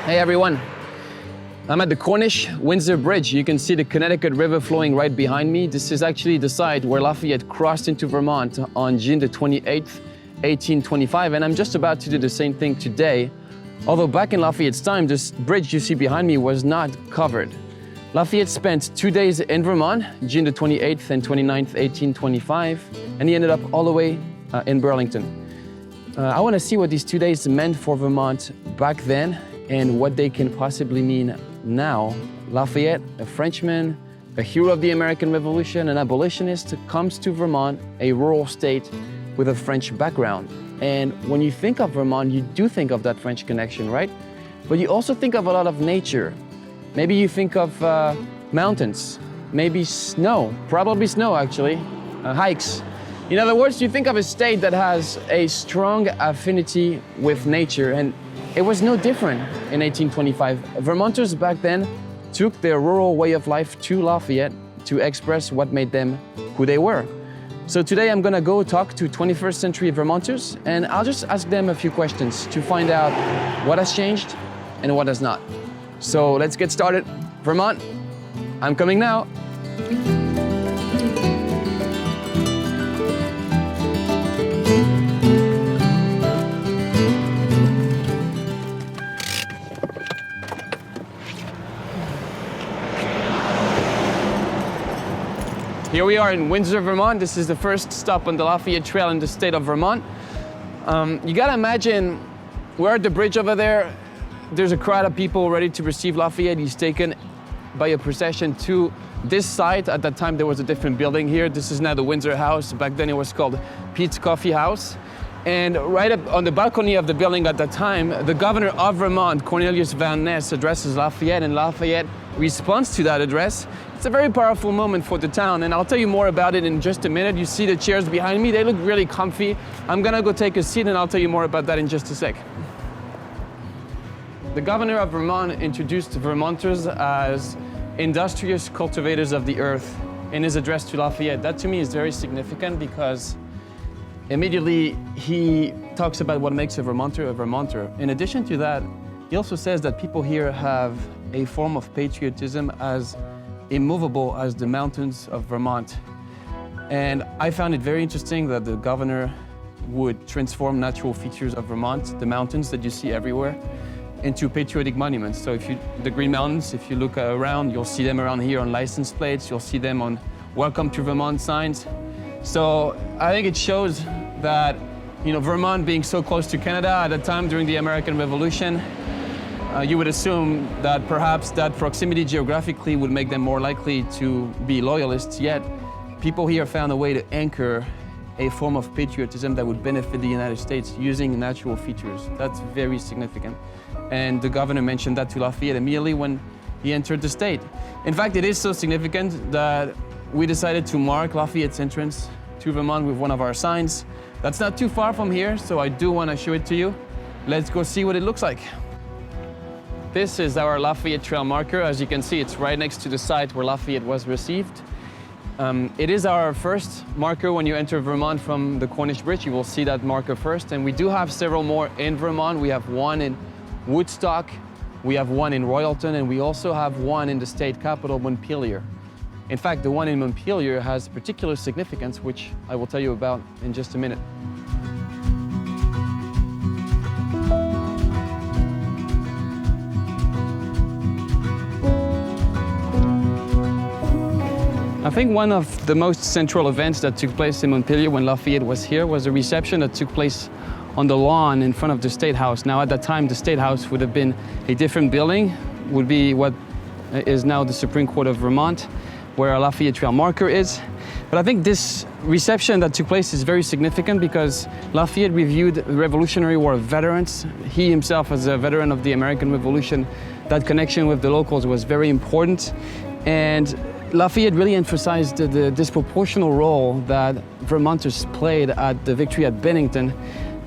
Hey everyone, I'm at the Cornish-Windsor Bridge. You can see the Connecticut River flowing right behind me. This is actually the site where Lafayette crossed into Vermont on June the 28th, 1825, and I'm just about to do the same thing today. Although back in Lafayette's time, this bridge you see behind me was not covered. Lafayette spent 2 days in Vermont, June the 28th and 29th, 1825, and he ended up all the way in Burlington. I want to see what these 2 days meant for Vermont back then and what they can possibly mean now. Lafayette, a Frenchman, a hero of the American Revolution, an abolitionist, comes to Vermont, a rural state with a French background. And when you think of Vermont, you do think of that French connection, right? But you also think of a lot of nature. Maybe you think of mountains, maybe snow, probably snow actually, hikes. In other words, you think of a state that has a strong affinity with nature, and it was no different in 1825. Vermonters back then took their rural way of life to Lafayette to express what made them who they were. So today I'm gonna go talk to 21st century Vermonters, and I'll just ask them a few questions to find out what has changed and what has not. So let's get started. Vermont, I'm coming now. Here we are in Windsor, Vermont. This is the first stop on the Lafayette Trail in the state of Vermont. You gotta imagine, we're at the bridge over there. There's a crowd of people ready to receive Lafayette. He's taken by a procession to this site. At that time, there was a different building here. This is now the Windsor House. Back then, it was called Pete's Coffee House. And right up on the balcony of the building at that time, the governor of Vermont, Cornelius Van Ness, addresses Lafayette, and Lafayette responds to that address. It's a very powerful moment for the town, and I'll tell you more about it in just a minute. You see the chairs behind me, they look really comfy. I'm gonna go take a seat and I'll tell you more about that in just a sec. The governor of Vermont introduced Vermonters as industrious cultivators of the earth in his address to Lafayette. That to me is very significant because immediately he talks about what makes a Vermonter a Vermonter. In addition to that, he also says that people here have a form of patriotism as immovable as the mountains of Vermont. And I found it very interesting that the governor would transform natural features of Vermont, the mountains that you see everywhere, into patriotic monuments. So the Green Mountains, if you look around, you'll see them around here on license plates, you'll see them on Welcome to Vermont signs. So I think it shows that, Vermont being so close to Canada at the time during the American Revolution, you would assume that perhaps that proximity geographically would make them more likely to be loyalists, yet people here found a way to anchor a form of patriotism that would benefit the United States using natural features. That's very significant. And the governor mentioned that to Lafayette immediately when he entered the state. In fact, it is so significant that we decided to mark Lafayette's entrance to Vermont with one of our signs. That's not too far from here, so I do want to show it to you. Let's go see what it looks like. This is our Lafayette Trail marker. As you can see, it's right next to the site where Lafayette was received. It is our first marker when you enter Vermont from the Cornish Bridge. You will see that marker first. And we do have several more in Vermont. We have one in Woodstock, we have one in Royalton, and we also have one in the state capital, Montpelier. In fact, the one in Montpelier has particular significance, which I will tell you about in just a minute. I think one of the most central events that took place in Montpelier when Lafayette was here was a reception that took place on the lawn in front of the State House. Now at that time, the State House would have been a different building, would be what is now the Supreme Court of Vermont, where our Lafayette Trail marker is. But I think this reception that took place is very significant because Lafayette reviewed the Revolutionary War veterans. He himself, as a veteran of the American Revolution, that connection with the locals was very important. And Lafayette really emphasized the disproportional role that Vermonters played at the victory at Burlington.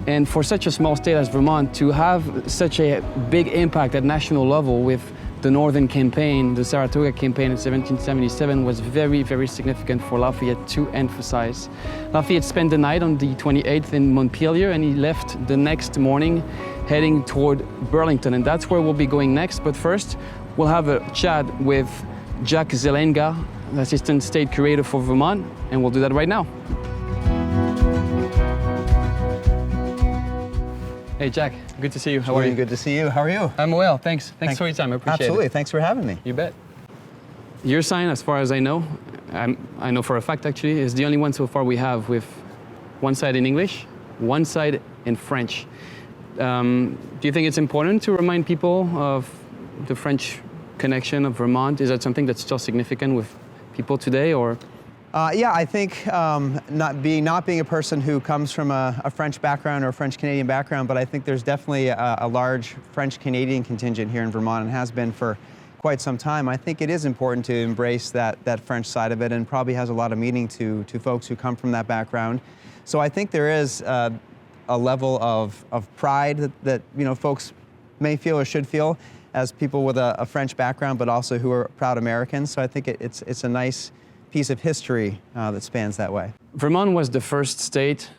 And for such a small state as Vermont to have such a big impact at national level with the Northern Campaign, the Saratoga Campaign in 1777 was very, very significant for Lafayette to emphasize. Lafayette spent the night on the 28th in Montpelier, and he left the next morning heading toward Burlington, and that's where we'll be going next. But first, we'll have a chat with Jack Zelenga, the Assistant State Curator for Vermont, and we'll do that right now. Hey Jack, good to see you. How are you? Good to see you. How are you? I'm well, thanks. Thanks for your time, I appreciate it. Absolutely, thanks for having me. You bet. Your sign, as far as I know, I know for a fact actually, is the only one so far we have with one side in English, one side in French. Do you think it's important to remind people of the French connection of Vermont? Is that something that's still significant with people today, or? Yeah, I think not being a person who comes from a French background or a French-Canadian background, but I think there's definitely a large French-Canadian contingent here in Vermont and has been for quite some time. I think it is important to embrace that French side of it, and probably has a lot of meaning to folks who come from that background. So I think there is a level of pride that folks may feel or should feel as people with a French background, but also who are proud Americans. So I think it's a nice piece of history that spans that way. Vermont was the first state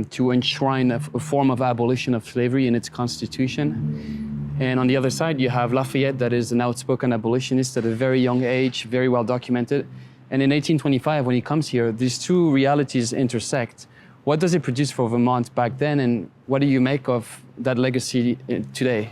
to enshrine a form of abolition of slavery in its constitution. And on the other side, you have Lafayette, that is an outspoken abolitionist at a very young age, very well documented. And in 1825, when he comes here, these two realities intersect. What does it produce for Vermont back then, and what do you make of that legacy today?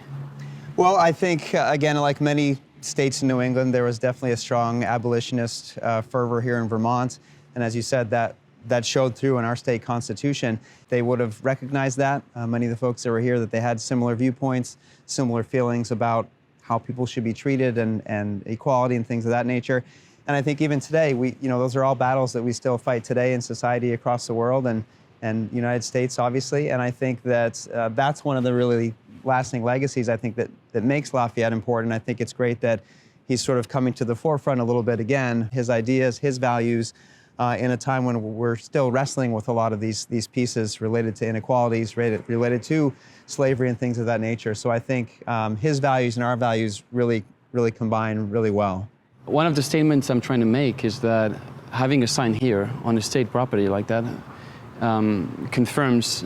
Well, I think, again, like many states in New England, there was definitely a strong abolitionist fervor here in Vermont. And as you said, that showed through in our state constitution. They would have recognized that, many of the folks that were here, that they had similar viewpoints, similar feelings about how people should be treated and equality and things of that nature. And I think even today, those are all battles that we still fight today in society across the world and United States, obviously. And I think that that's one of the really lasting legacies, I think, that makes Lafayette important. I think it's great that he's sort of coming to the forefront a little bit again, his ideas, his values, in a time when we're still wrestling with a lot of these pieces related to inequalities, related to slavery and things of that nature. So I think his values and our values really combine really well. One of the statements I'm trying to make is that having a sign here on a state property like that confirms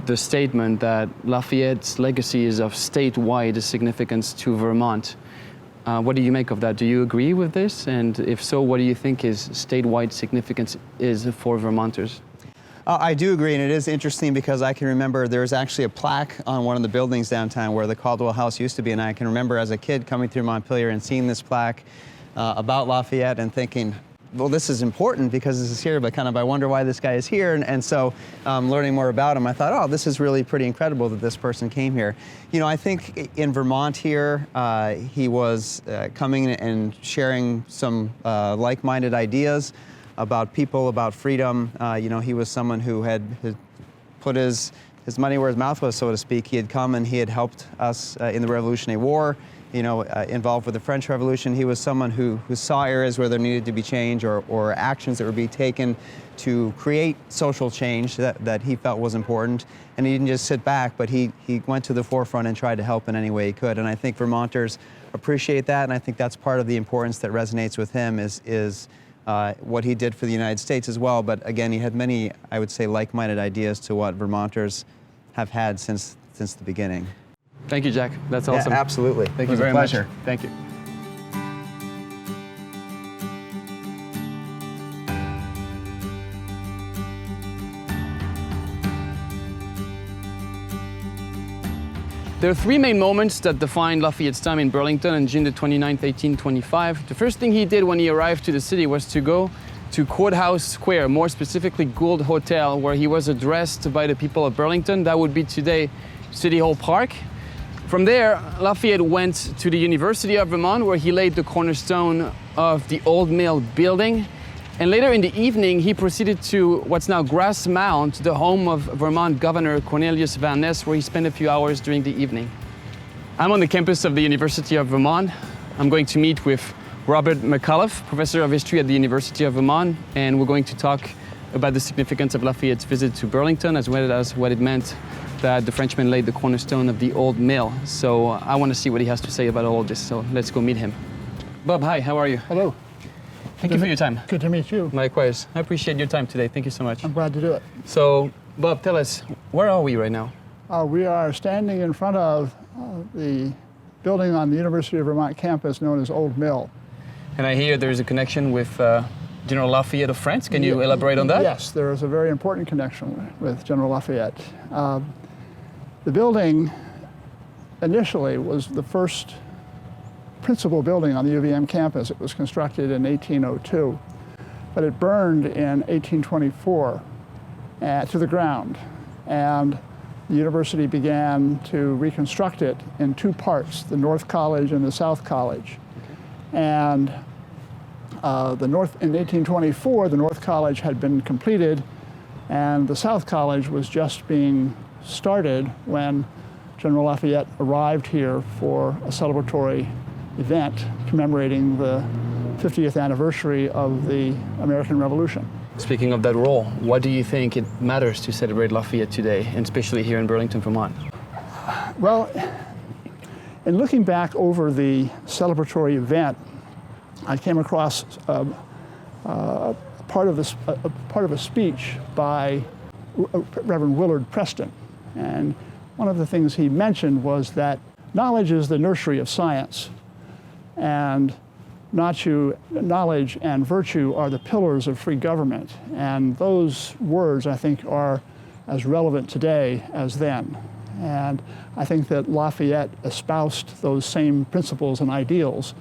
the statement that Lafayette's legacy is of statewide significance to Vermont. What do you make of that? Do you agree with this? And if so, what do you think his statewide significance is for Vermonters? I do agree, and it is interesting because I can remember there was actually a plaque on one of the buildings downtown where the Caldwell House used to be, and I can remember as a kid coming through Montpelier and seeing this plaque about Lafayette and thinking, well, this is important because this is here, but kind of I wonder why this guy is here. And so learning more about him, I thought, oh, this is really pretty incredible that this person came here. I think in Vermont here, he was coming and sharing some like-minded ideas about people, about freedom. He was someone who had put his money where his mouth was, so to speak. He had come and he had helped us in the Revolutionary War, involved with the French Revolution. He was someone who saw areas where there needed to be change or actions that would be taken to create social change that he felt was important. And he didn't just sit back, but he went to the forefront and tried to help in any way he could. And I think Vermonters appreciate that, and I think that's part of the importance that resonates with him is what he did for the United States as well. But again, he had many, I would say, like-minded ideas to what Vermonters have had since the beginning. Thank you, Jack. That's awesome. Yeah, absolutely. Thank you very much. Thank you. There are three main moments that defined Lafayette's time in Burlington on June the 29th, 1825. The first thing he did when he arrived to the city was to go to Courthouse Square, more specifically Gould Hotel, where he was addressed by the people of Burlington. That would be today City Hall Park. From there, Lafayette went to the University of Vermont, where he laid the cornerstone of the old mill building. And later in the evening, he proceeded to what's now Grass Mount, the home of Vermont Governor Cornelius Van Ness, where he spent a few hours during the evening. I'm on the campus of the University of Vermont. I'm going to meet with Robert McAuliffe, professor of history at the University of Vermont, and we're going to talk about the significance of Lafayette's visit to Burlington, as well as what it meant that the Frenchmen laid the cornerstone of the old mill. So I want to see what he has to say about all of this, so let's go meet him. Bob, hi, how are you? Hello. Thank you for your time. Good to meet you. Likewise. I appreciate your time today. Thank you so much. I'm glad to do it. So, Bob, tell us, where are we right now? We are standing in front of the building on the University of Vermont campus known as Old Mill. And I hear there's a connection with General Lafayette of France. Can you elaborate on that? Yes, there is a very important connection with General Lafayette. The building initially was the first principal building on the UVM campus. It was constructed in 1802, but it burned in 1824 to the ground. And the university began to reconstruct it in two parts, the North College and the South College. And in 1824, the North College had been completed, and the South College was just being started when General Lafayette arrived here for a celebratory event commemorating the 50th anniversary of the American Revolution. Speaking of that role, what do you think it matters to celebrate Lafayette today, and especially here in Burlington, Vermont? Well, in looking back over the celebratory event, I came across part of a speech by Reverend Willard Preston. And one of the things he mentioned was that knowledge is the nursery of science, and knowledge and virtue are the pillars of free government. And those words, I think, are as relevant today as then. And I think that Lafayette espoused those same principles and ideals.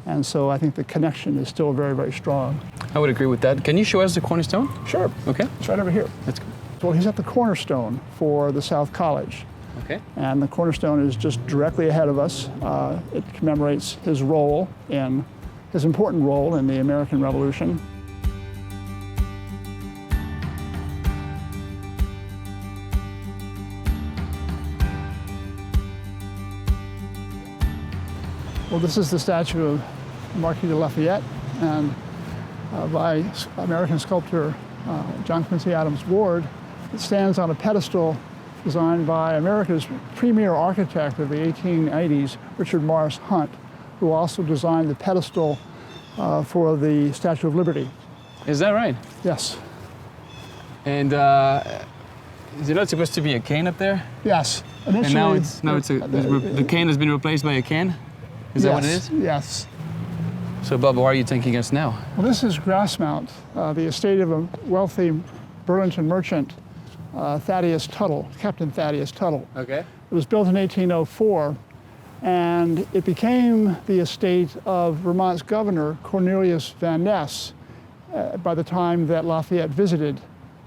And so I think the connection is still very, very strong. I would agree with that. Can you show us the cornerstone? Sure. Okay. It's right over here. Let's go. Well, he's at the cornerstone for the South College. Okay. And the cornerstone is just directly ahead of us. It commemorates his important role in the American Revolution. Well, this is the statue of Marquis de Lafayette, and by American sculptor John Quincy Adams Ward. It stands on a pedestal designed by America's premier architect of the 1880s, Richard Morris Hunt, who also designed the pedestal for the Statue of Liberty. Is that right? Yes. And is it not supposed to be a cane up there? Yes. And now the cane has been replaced by a can? Is that what it is? Yes. So, Bob, where are you taking us now? Well, this is Grassmount, the estate of a wealthy Burlington merchant, Captain Thaddeus Tuttle. Okay. It was built in 1804, and it became the estate of Vermont's governor, Cornelius Van Ness, by the time that Lafayette visited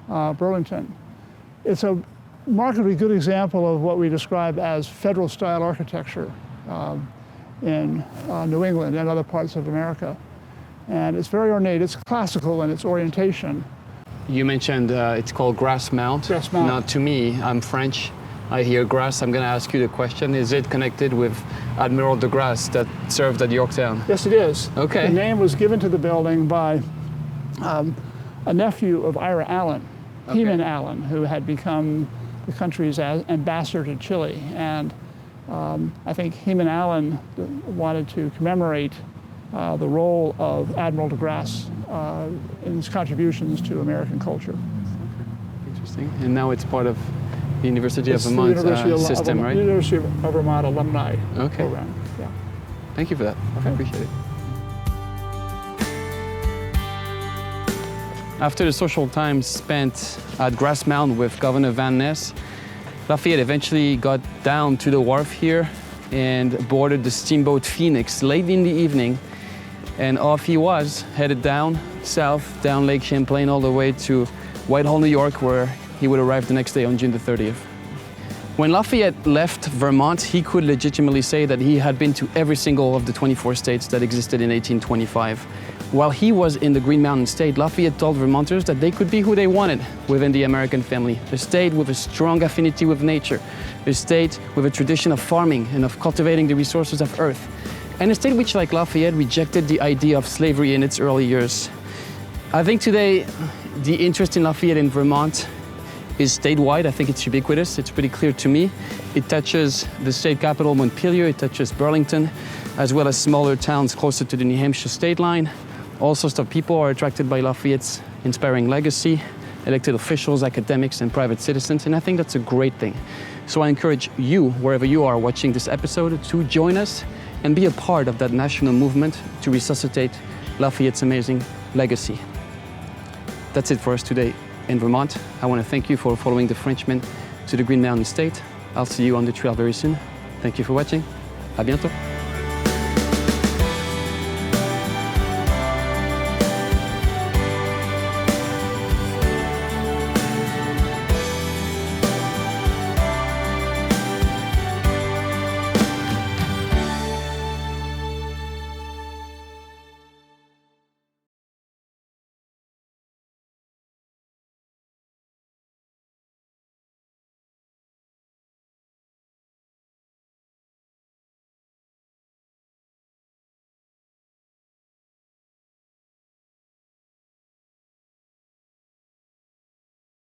Burlington. It's a remarkably good example of what we describe as federal-style architecture in New England and other parts of America. And it's very ornate. It's classical in its orientation. You mentioned it's called Grassmount. Grassmount. Now, to me, I'm French. I hear grass. I'm going to ask you the question. Is it connected with Admiral de Grasse that served at Yorktown? Yes, it is. Okay. The name was given to the building by a nephew of Ira Allen, Heman Allen, who had become the country's ambassador to Chile. And I think Heman Allen wanted to commemorate the role of Admiral de Grasse in his contributions to American culture. Interesting. And now it's part of the University of Vermont system, right? University of Vermont alumni program. Yeah. Thank you for that. Okay. I appreciate it. After the social time spent at Grassmount with Governor Van Ness, Lafayette eventually got down to the wharf here and boarded the steamboat Phoenix late in the evening, and off he was, headed down south, down Lake Champlain, all the way to Whitehall, New York, where he would arrive the next day on June the 30th. When Lafayette left Vermont, he could legitimately say that he had been to every single of the 24 states that existed in 1825. While he was in the Green Mountain State, Lafayette told Vermonters that they could be who they wanted within the American family, a state with a strong affinity with nature, a state with a tradition of farming and of cultivating the resources of earth. and a state which, like Lafayette, rejected the idea of slavery in its early years. I think today the interest in Lafayette in Vermont is statewide. I think it's ubiquitous. It's pretty clear to me. It touches the state capital, Montpelier. It touches Burlington, as well as smaller towns closer to the New Hampshire state line. All sorts of people are attracted by Lafayette's inspiring legacy, elected officials, academics, and private citizens, and I think that's a great thing. So I encourage you, wherever you are watching this episode, to join us and be a part of that national movement to resuscitate Lafayette's amazing legacy. That's it for us today in Vermont. I want to thank you for following the Frenchmen to the Green Mountain State. I'll see you on the trail very soon. Thank you for watching. À bientôt.